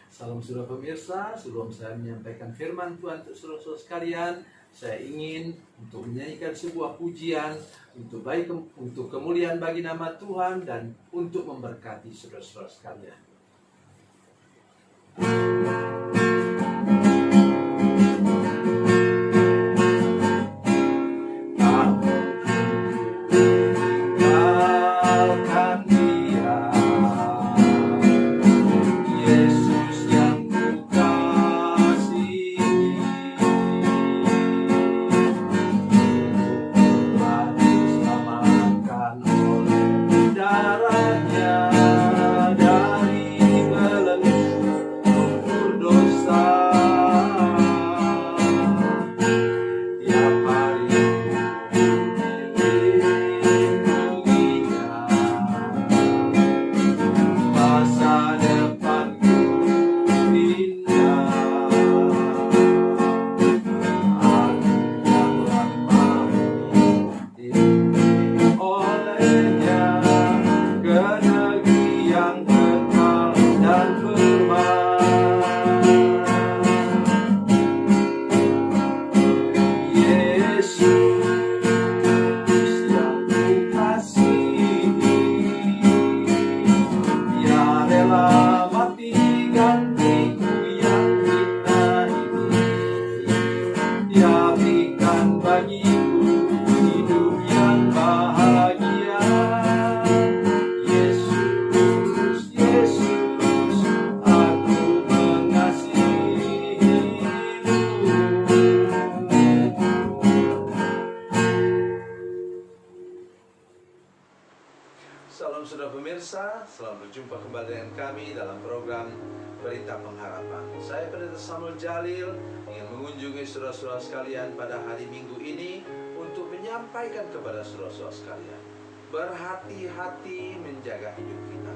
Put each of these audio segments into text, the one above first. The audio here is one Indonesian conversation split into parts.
Salam saudara pemirsa, sebelum saya menyampaikan firman Tuhan untuk saudara-saudara sekalian, saya ingin untuk menyanyikan sebuah pujian untuk kemuliaan bagi nama Tuhan dan untuk memberkati saudara-saudara sekalian. Salam saudara pemirsa, selamat berjumpa kembali dengan kami dalam program Berita Pengharapan. Saya Pendeta Samuel Jalil ingin mengunjungi saudara-saudara sekalian pada hari Minggu ini untuk menyampaikan kepada saudara-saudara sekalian, berhati-hati menjaga hidup kita,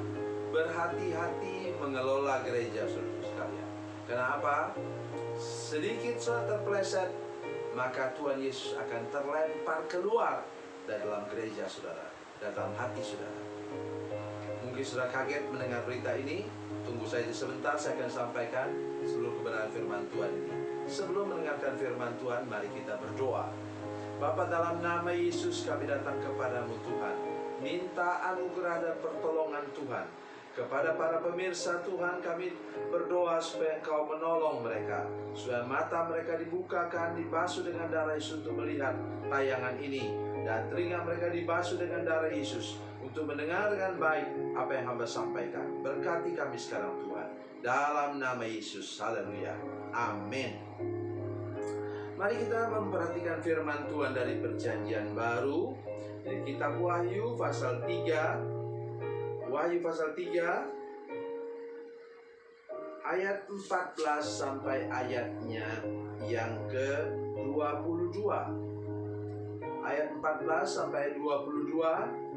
berhati-hati mengelola gereja saudara sekalian. Kenapa? Sedikit saudara terpeleset, maka Tuhan Yesus akan terlempar keluar dari dalam gereja saudara, dan dalam hati saudara. Mungkin sudah kaget mendengar berita ini. Tunggu saja sebentar, saya akan sampaikan seluruh kebenaran firman Tuhan ini. Sebelum mendengarkan firman Tuhan, mari kita berdoa. Bapa, dalam nama Yesus kami datang kepadamu Tuhan, minta anugerah dan pertolongan Tuhan. Kepada para pemirsa Tuhan, kami berdoa supaya Engkau menolong mereka, supaya mata mereka dibukakan, dibasuh dengan darah Yesus untuk melihat tayangan ini, dan telinga mereka dibasuh dengan darah Yesus untuk mendengar dengan baik apa yang hamba sampaikan. Berkati kami sekarang Tuhan, dalam nama Yesus. Haleluya, amin. Mari kita memperhatikan firman Tuhan dari Perjanjian Baru, dari kitab Wahyu pasal 3. Wahyu pasal 3 ayat 14 sampai ayatnya yang ke-22. Ayat 14 sampai 22,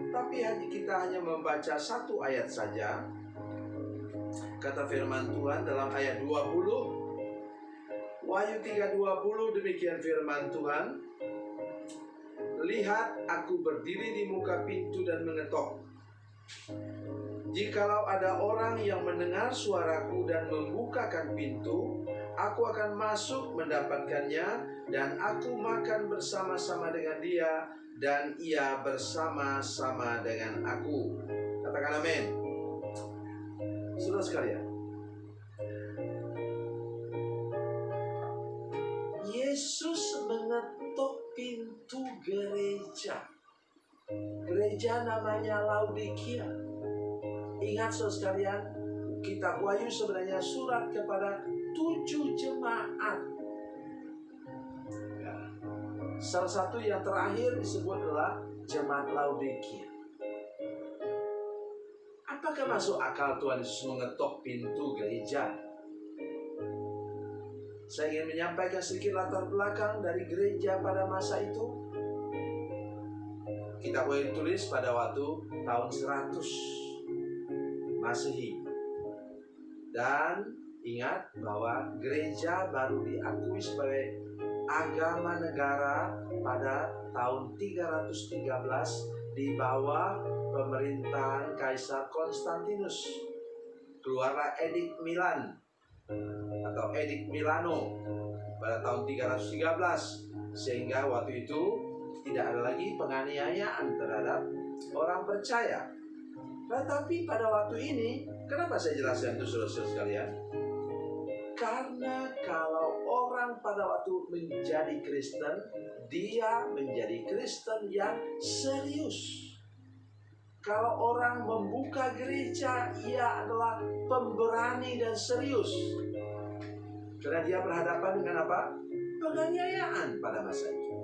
tapi kita hanya membaca satu ayat saja. Kata firman Tuhan dalam ayat 20, Wahyu 3:20, demikian firman Tuhan. Lihat, aku berdiri di muka pintu dan mengetok. Jikalau ada orang yang mendengar suaraku dan membukakan pintu, aku akan masuk mendapatkannya, dan aku makan bersama-sama dengan dia, dan ia bersama-sama dengan aku. Katakan amin. Saudara sekalian, Yesus mengetuk pintu gereja. Gereja namanya Laodikia. Ingat saudara sekalian, kitab Wahyu sebenarnya surat kepada 7 jemaat. Ya. Salah satu yang terakhir disebut adalah jemaat Laodikia. Apakah masuk akal Tuhan Yesus mengetok pintu gereja? Saya ingin menyampaikan sedikit latar belakang dari gereja pada masa itu. Kitab Wahyu tulis pada waktu tahun 100 Masehi. Dan ingat bahwa gereja baru diakui sebagai agama negara pada tahun 313 di bawah pemerintahan Kaisar Konstantinus. Keluarlah Edikt Milan atau Edik Milano pada tahun 313, sehingga waktu itu tidak ada lagi penganiayaan terhadap orang percaya. Tetapi pada waktu ini, kenapa saya jelaskan itu saudara-saudara sekalian? Karena kalau orang pada waktu menjadi Kristen, dia menjadi Kristen yang serius. Kalau orang membuka gereja, ia adalah pemberani dan serius. Karena dia berhadapan dengan apa? Penganiayaan pada masa itu.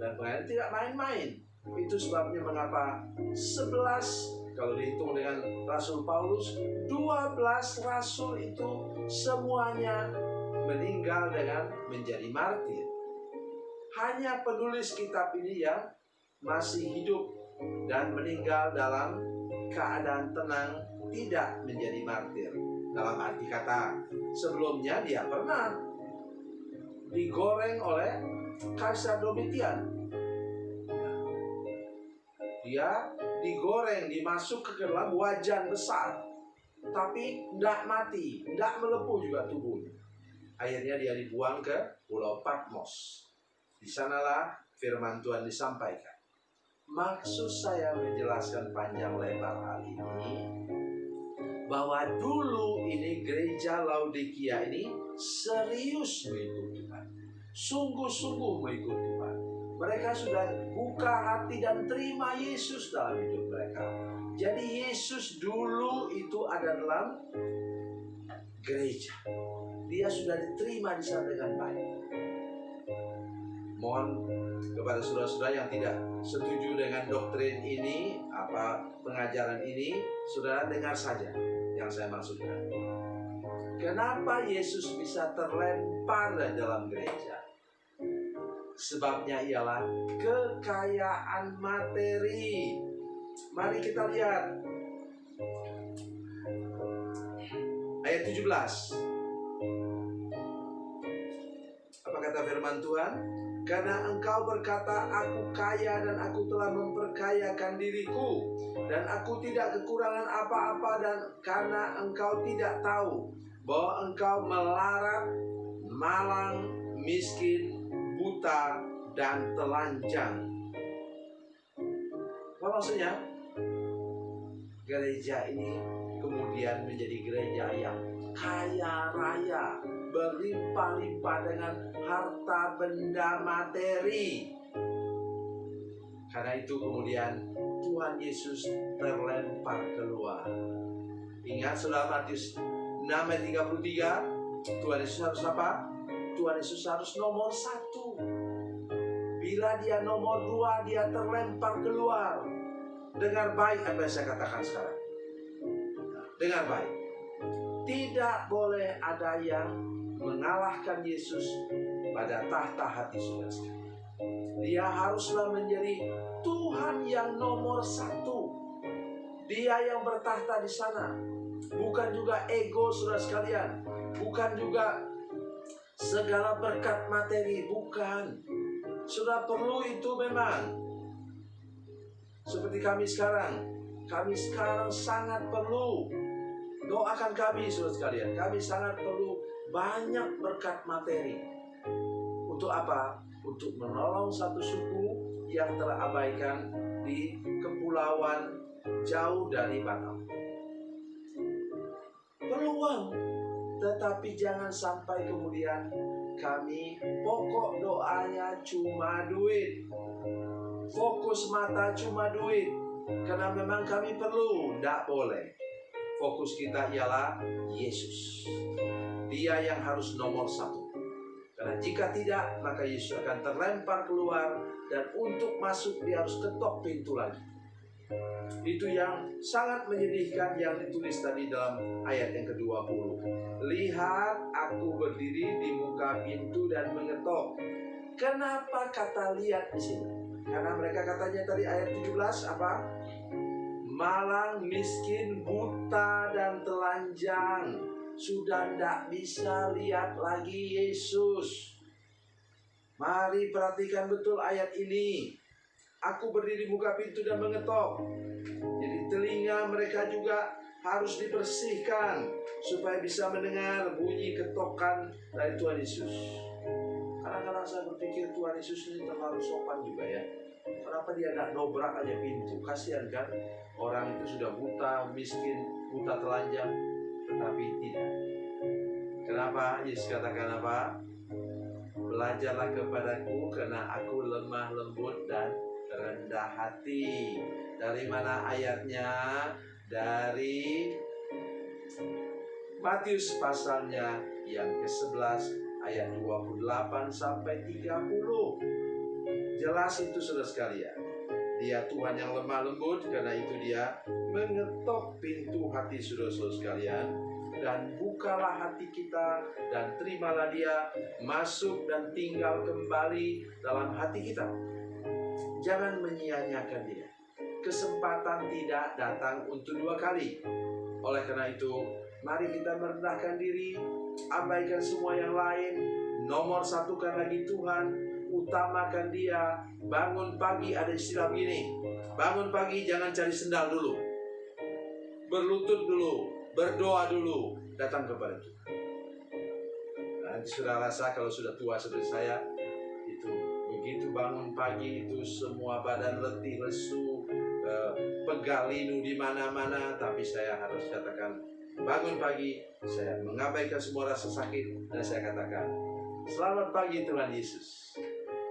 Dan penganiayaan tidak main-main. Itu sebabnya mengapa 11, kalau dihitung dengan Rasul Paulus, 12 rasul itu semuanya meninggal dengan menjadi martir. Hanya penulis kitab ini yang masih hidup dan meninggal dalam keadaan tenang, tidak menjadi martir. Dalam arti kata, sebelumnya dia pernah digoreng oleh Kaisar Domitian. Dia digoreng, dimasuk ke dalam wajan besar, tapi tidak mati, tidak melepuh juga tubuhnya. Akhirnya dia dibuang ke Pulau Patmos. Di sanalah firman Tuhan disampaikan. Maksud saya menjelaskan panjang lebar hal ini, bahwa dulu ini gereja Laodikia ini serius mengikut Tuhan, sungguh-sungguh mengikut Tuhan. Mereka sudah buka hati dan terima Yesus dalam hidup mereka. Jadi Yesus dulu itu ada dalam gereja. Dia sudah diterima di sana dengan baik. Mohon kepada saudara-saudara yang tidak setuju dengan doktrin ini, pengajaran ini, saudara dengar saja yang saya maksudkan. Kenapa Yesus bisa terlempar dari dalam gereja? Sebabnya ialah kekayaan materi. Mari kita lihat ayat 17. Apa kata firman Tuhan? Karena engkau berkata, aku kaya dan aku telah memperkayakan diriku, dan aku tidak kekurangan apa-apa, dan karena engkau tidak tahu bahwa engkau melarat, malang, miskin, buta, dan telanjang. Apa maksudnya? Gereja ini kemudian menjadi gereja yang kaya raya, berlimpah-limpah dengan harta benda materi. Karena itu kemudian Tuhan Yesus terlempar keluar. Ingat saudara, Matius 6 ayat 33, Tuhan Yesus harus apa? Tuhan Yesus harus nomor 1. Bila dia nomor 2, dia terlempar keluar. Dengar baik apa yang saya katakan sekarang. Dengar baik. Tidak boleh ada yang mengalahkan Yesus pada tahta hati saudara. Dia haruslah menjadi Tuhan yang nomor 1. Dia yang bertahta di sana. Bukan juga ego saudara sekalian. Bukan juga segala berkat materi. Bukan. Sudah perlu itu memang. Seperti kami sekarang sangat perlu. Doakan kami saudara sekalian. Kami sangat perlu banyak berkat materi. Untuk apa? Untuk menolong satu suku yang terabaikan di kepulauan jauh dari Batam. Perlu uang, tetapi jangan sampai kemudian kami pokok doanya cuma duit. Fokus mata cuma duit. Karena memang kami perlu, tidak boleh. Fokus kita ialah Yesus. Dia yang harus nomor 1. Karena jika tidak, maka Yesus akan terlempar keluar, dan untuk masuk dia harus ketok pintu lagi. Itu yang sangat menyedihkan yang ditulis tadi dalam ayat yang ke-20. Lihat, aku berdiri di muka pintu dan mengetok. Kenapa kata lihat di sini? Karena mereka katanya tadi ayat 17 apa? Malang, miskin, buta, dan telanjang. Sudah tidak bisa lihat lagi Yesus. Mari perhatikan betul ayat ini. Aku berdiri di muka pintu dan mengetok. Jadi telinga mereka juga harus dibersihkan supaya bisa mendengar bunyi ketokan dari Tuhan Yesus. Kadang-kadang saya berpikir Tuhan Yesus ini terlalu sopan juga ya. Kenapa dia nggak dobrak aja pintu? Kasihan kan, orang itu sudah buta, miskin, buta telanjang, tetapi tidak. Kenapa? Yesus katakan apa? Belajarlah kepadaku karena aku lemah lembut dan rendah hati. Dari mana ayatnya? Dari Matius pasalnya yang ke-11 ayat 28 sampai 30. Jelas itu saudara sekalian. Dia Tuhan yang lemah lembut, karena itu dia mengetok pintu hati saudara-saudara sekalian. Dan bukalah hati kita dan terimalah dia masuk dan tinggal kembali dalam hati kita. Jangan menyia-nyiakan dia. Kesempatan tidak datang untuk dua kali. Oleh karena itu, mari kita merendahkan diri, abaikan semua yang lain, nomor satukan lagi Tuhan, utamakan dia. Bangun pagi, ada istilah begini, bangun pagi jangan cari sendal dulu, berlutut dulu, berdoa dulu, datang kepada Tuhan. Nanti sudah rasa kalau sudah tua seperti saya, itu begitu bangun pagi itu semua badan letih lesu, pegal linu di mana-mana. Tapi saya harus katakan, bangun pagi, saya mengabaikan semua rasa sakit dan saya katakan, selamat pagi Tuhan Yesus.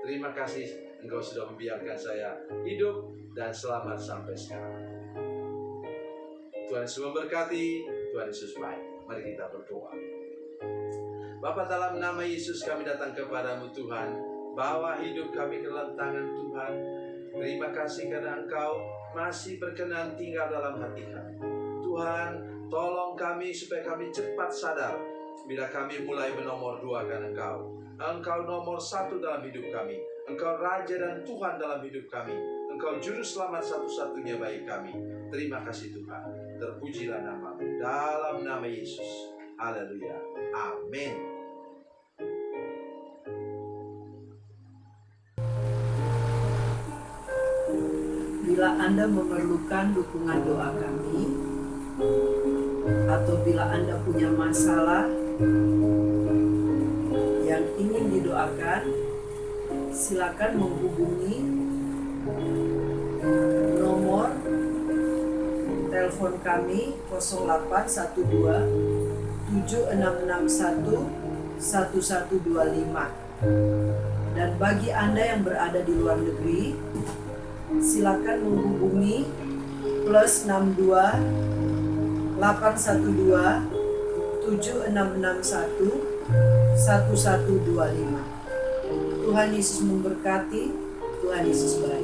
Terima kasih Engkau sudah membiarkan saya hidup dan selamat sampai sekarang. Tuhan Yesus memberkati, Tuhan Yesus baik. Mari kita berdoa. Bapa, dalam nama Yesus kami datang kepadamu Tuhan. Bawa hidup kami ke dalam tangan Tuhan. Terima kasih karena Engkau masih berkenan tinggal dalam hati kami. Tuhan, tolong kami supaya kami cepat sadar bila kami mulai menomorduakan Engkau. Engkau nomor satu dalam hidup kami. Engkau Raja dan Tuhan dalam hidup kami. Engkau Juru Selamat satu-satunya bagi kami. Terima kasih Tuhan. Terpujilah nama-Mu dalam nama Yesus. Haleluya. Amin. Bila Anda memerlukan dukungan doa kami, atau bila Anda punya masalah yang ingin didoakan, silakan menghubungi nomor telepon kami 0812 7661 1125. Dan bagi Anda yang berada di luar negeri, silakan menghubungi +62 812 7661 1125. Tuhan Yesus memberkati, Tuhan Yesus baik.